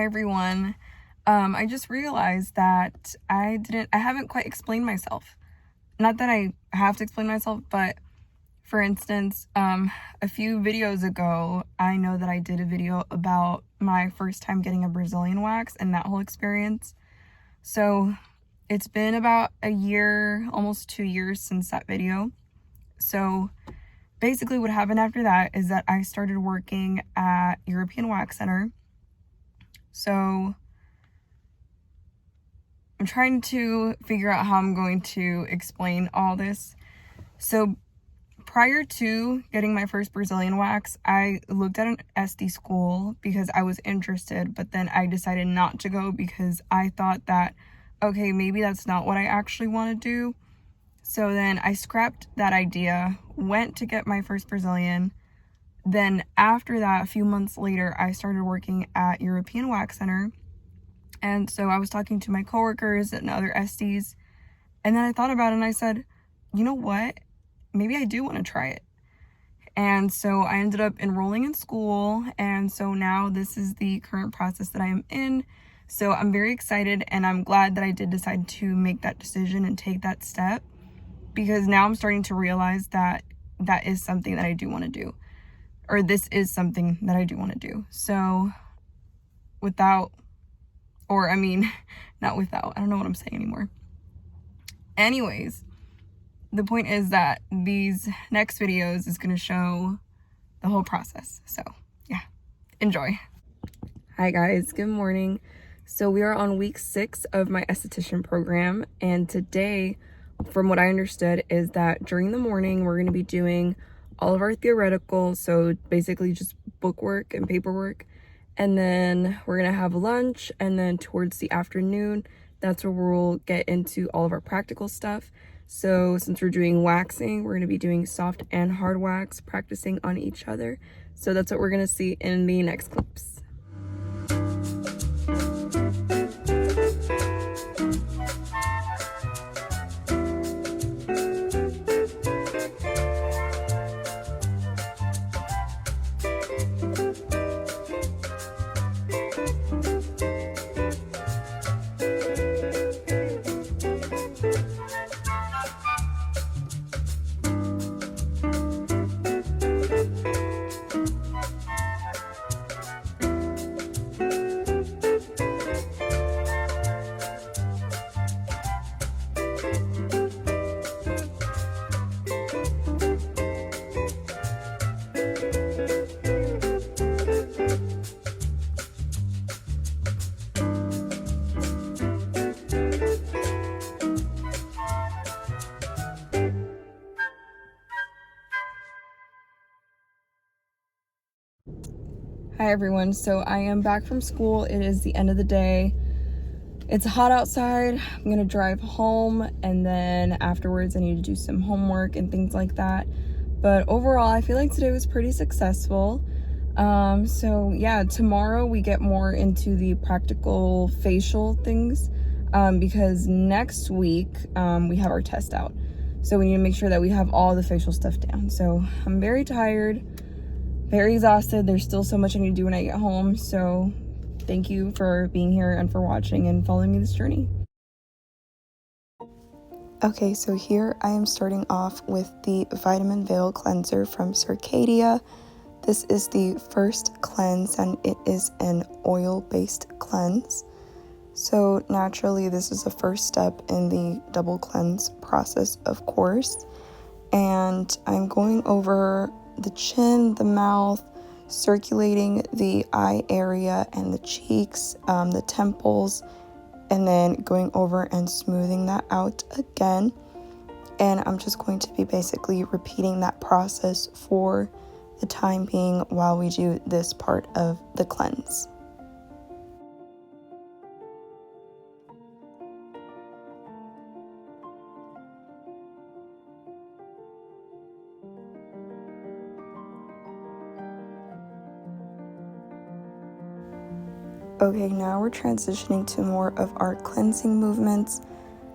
Hi everyone. I just realized that I haven't quite explained myself. Not that I have to explain myself, but for instance, a few videos ago, I know that I did a video about my first time getting a Brazilian wax and that whole experience. So it's been about a year, almost 2 years since that video. So basically what happened after that is that I started working at European Wax Center. So I'm trying to figure out how I'm going to explain all this. So prior to getting my first Brazilian wax, I looked at an SD school because I was interested, but then I decided not to go because I thought that, okay, maybe that's not what I actually want to do. So then I scrapped that idea, went to get my first Brazilian. Then after that, a few months later, I started working at European Wax Center. And so I was talking to my coworkers and other SDs, and then I thought about it and I said, you know what? Maybe I do want to try it. And so I ended up enrolling in school, and so now this is the current process that I am in. So I'm very excited, and I'm glad that I did decide to make that decision and take that step, because now I'm starting to realize that that is something that I do want to do, or this is something that I do want to do. So not without, I don't know what I'm saying anymore. Anyways, the point is that these next videos is going to show the whole process. So yeah, enjoy. Hi guys, good morning. So we are on week 6 of my esthetician program, and today, from what I understood, is that during the morning we're going to be doing all of our theoretical, so basically just bookwork and paperwork, and then we're going to have lunch, and then towards the afternoon, that's where we'll get into all of our practical stuff. So since we're doing waxing, we're going to be doing soft and hard wax, practicing on each other. So that's what we're going to see in the next clips. Hi everyone, so I am back from school. It is the end of the day. It's hot outside. I'm gonna drive home, and then afterwards I need to do some homework and things like that. But overall, I feel like today was pretty successful. So yeah, tomorrow we get more into the practical facial things, because next week we have our test out. So we need to make sure that we have all the facial stuff down. So I'm very tired, very exhausted. There's still so much I need to do when I get home. So thank you for being here and for watching and following me this journey. Okay, so here I am starting off with the Vitamin Veil Cleanser from Circadia. This is the first cleanse, and it is an oil-based cleanse. So naturally, this is the first step in the double cleanse process, of course. And I'm going over the chin, the mouth, circulating the eye area and the cheeks, the temples, and then going over and smoothing that out again. And I'm just going to be basically repeating that process for the time being while we do this part of the cleanse. Okay, now we're transitioning to more of our cleansing movements.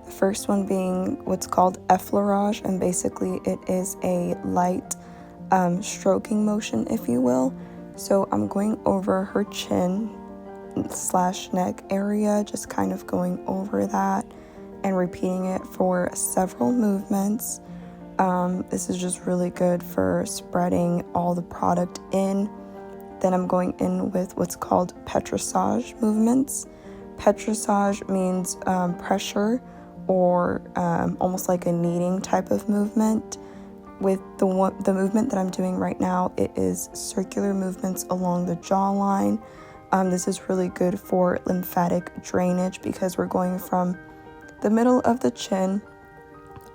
The first one being what's called effleurage, and basically it is a light stroking motion, if you will. So I'm going over her chin slash neck area, just kind of going over that and repeating it for several movements. This is just really good for spreading all the product in. Then I'm going in with what's called petrissage movements. Petrissage means pressure, or almost like a kneading type of movement. With the movement that I'm doing right now, it is circular movements along the jawline. This is really good for lymphatic drainage because we're going from the middle of the chin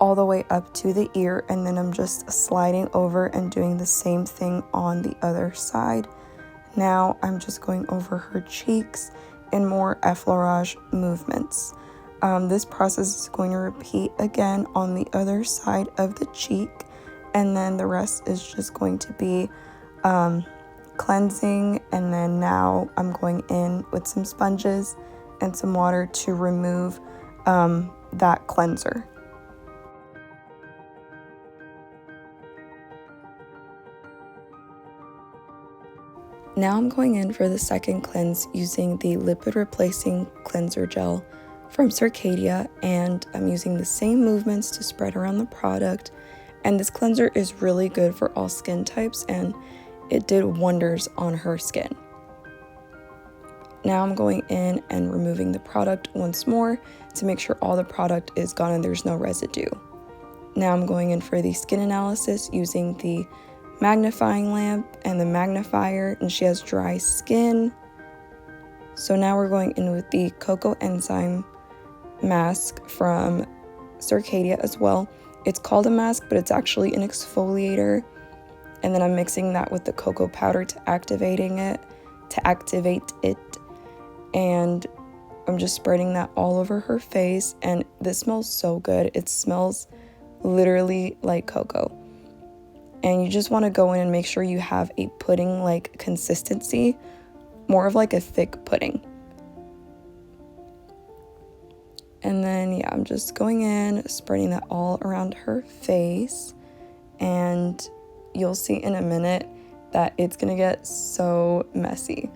all the way up to the ear, and then I'm just sliding over and doing the same thing on the other side. Now I'm just going over her cheeks in more effleurage movements. This process is going to repeat again on the other side of the cheek, and then the rest is just going to be cleansing. And then now I'm going in with some sponges and some water to remove that cleanser. Now I'm going in for the second cleanse using the lipid replacing cleanser gel from Circadia, and I'm using the same movements to spread around the product. And this cleanser is really good for all skin types, and it did wonders on her skin. Now I'm going in and removing the product once more to make sure all the product is gone and there's no residue. Now I'm going in for the skin analysis using the magnifying lamp and the magnifier, and she has dry skin. So now we're going in with the cocoa enzyme mask from Circadia as well. It's called a mask, but it's actually an exfoliator. And then I'm mixing that with the cocoa powder to activate it. And I'm just spreading that all over her face, and this smells so good. It smells literally like cocoa. And you just want to go in and make sure you have a pudding-like consistency, more of like a thick pudding. And then, yeah, I'm just going in, spreading that all around her face. And you'll see in a minute that it's going to get so messy.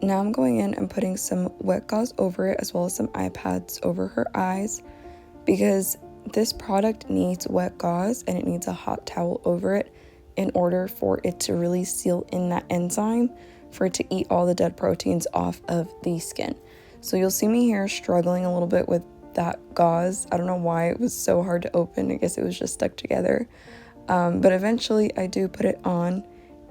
Now I'm going in and putting some wet gauze over it, as well as some eye pads over her eyes, because this product needs wet gauze and it needs a hot towel over it in order for it to really seal in that enzyme, for it to eat all the dead proteins off of the skin. So you'll see me here struggling a little bit with that gauze. I don't know why it was so hard to open. I guess it was just stuck together. But eventually I do put it on,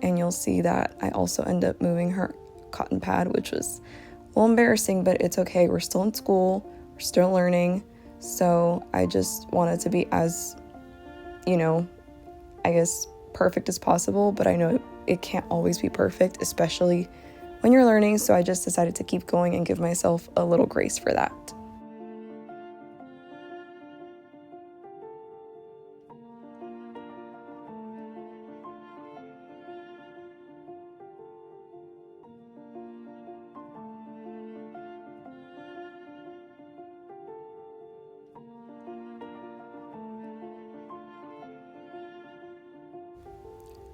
and you'll see that I also end up moving her cotton pad, which was a little embarrassing, but it's okay. We're still in school. We're still learning. So I just wanted to be as, I guess, perfect as possible, but I know it can't always be perfect, especially when you're learning. So I just decided to keep going and give myself a little grace for that.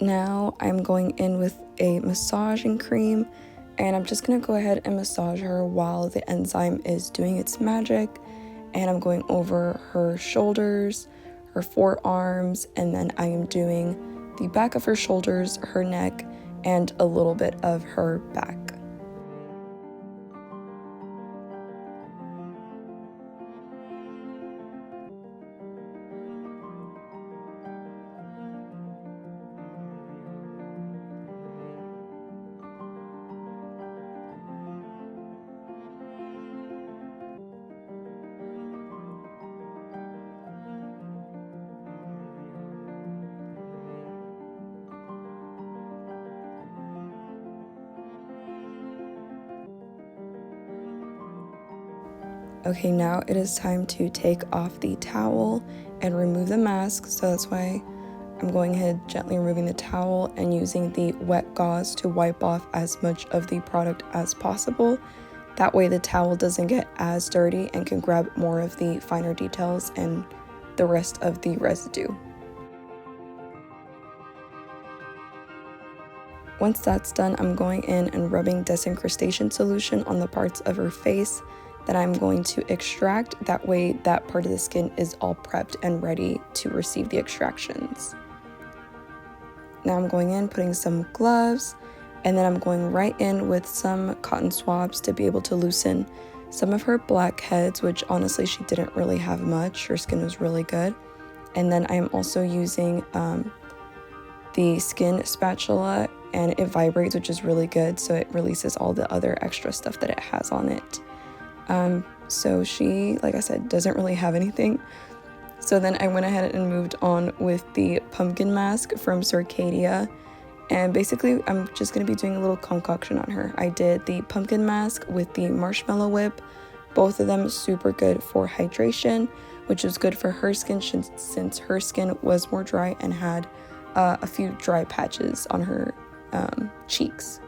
Now I'm going in with a massaging cream, and I'm just going to go ahead and massage her while the enzyme is doing its magic. And I'm going over her shoulders, her forearms, and then I am doing the back of her shoulders, her neck, and a little bit of her back. Okay, now it is time to take off the towel and remove the mask. So that's why I'm going ahead gently removing the towel and using the wet gauze to wipe off as much of the product as possible. That way the towel doesn't get as dirty and can grab more of the finer details and the rest of the residue. Once that's done, I'm going in and rubbing disincrustation solution on the parts of her face that I'm going to extract. That way that part of the skin is all prepped and ready to receive the extractions. Now I'm going in, putting some gloves, and then I'm going right in with some cotton swabs to be able to loosen some of her blackheads, which honestly she didn't really have much. Her skin was really good. And then I'm also using the skin spatula, and it vibrates, which is really good, so it releases all the other extra stuff that it has on it. So she, like I said, doesn't really have anything. So then I went ahead and moved on with the pumpkin mask from Circadia. And basically, I'm just going to be doing a little concoction on her. I did the pumpkin mask with the marshmallow whip. Both of them super good for hydration, which is good for her skin since her skin was more dry and had a few dry patches on her cheeks.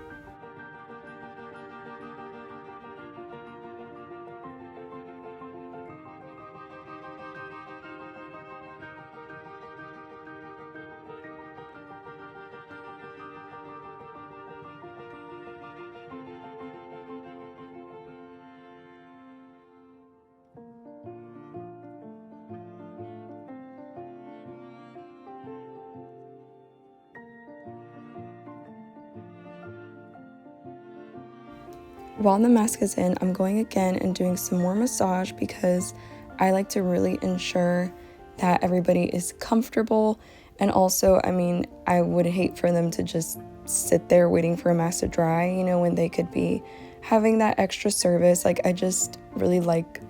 While the mask is in, I'm going again and doing some more massage because I like to really ensure that everybody is comfortable. And also, I mean, I would hate for them to just sit there waiting for a mask to dry, you know, when they could be having that extra service. Like, I just really like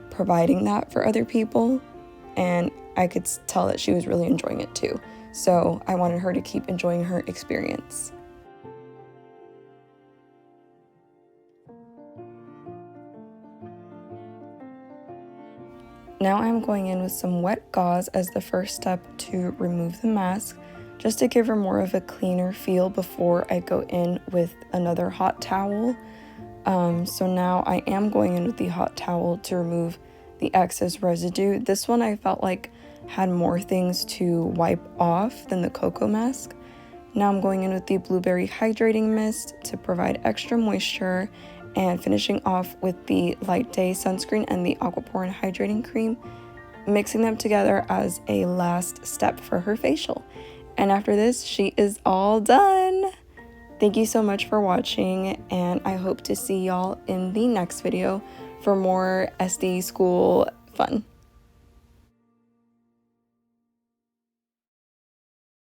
providing that for other people, and I could tell that she was really enjoying it too. So I wanted her to keep enjoying her experience. Now I'm going in with some wet gauze as the first step to remove the mask, just to give her more of a cleaner feel before I go in with another hot towel. So now I am going in with the hot towel to remove the excess residue. This one I felt like had more things to wipe off than the cocoa mask. Now I'm going in with the blueberry hydrating mist to provide extra moisture, and finishing off with the Light Day sunscreen and the Aquaporin hydrating cream, mixing them together as a last step for her facial. And after this, she is all done. Thank you so much for watching, and I hope to see y'all in the next video for more SD school fun.